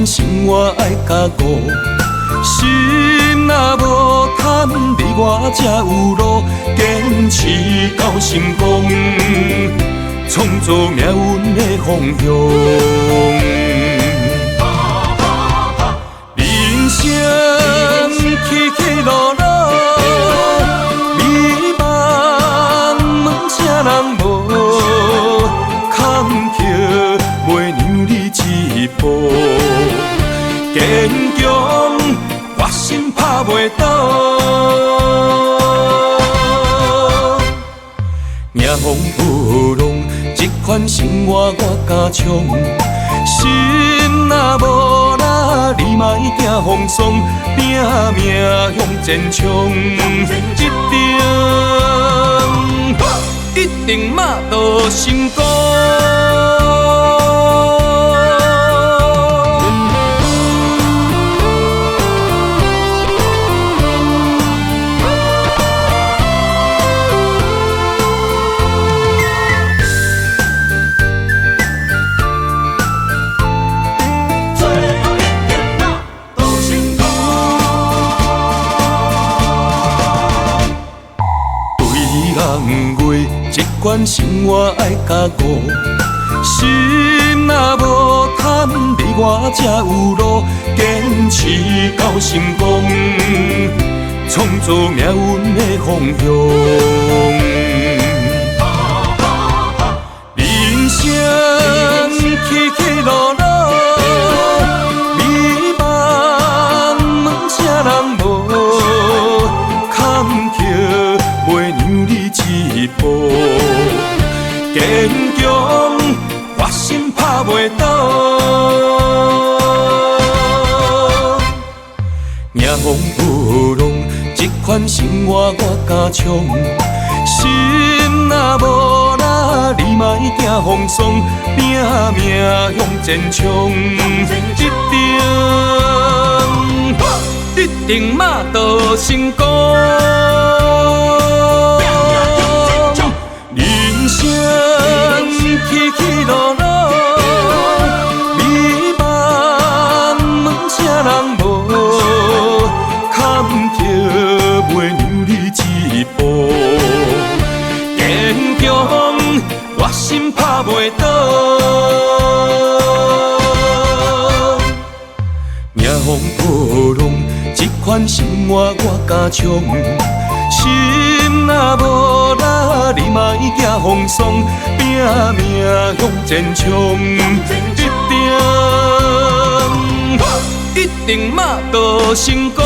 款生活爱加固，心若无贪，你我才有路，坚持到成功，创造命运的方向。人生起起落落，美梦问啥人无？坎坷袂让你一步，坚强决心拍袂倒。迎风不浪，这款生活我加强。心若无力，你莫惊风霜，拼命向前冲，一定马到成功。这款生活爱加固，心若无贪，你我才有路，坚持到成功，创造命运的方向。人生起起落落，美梦问啥人无？坎坷袂让你一步，坚强决心拍袂倒。迎风不浪，这款生活我加强。心若无力，你莫惊风霜，拼命向前冲，一定马到成功。人生起起落落，美梦问啥人无？坎坷袂让你一步，坚强决心拍袂倒。迎风不浪，这款生活我加强。心若无力，你莫惊风霜，拼命向前冲，一定马到成功。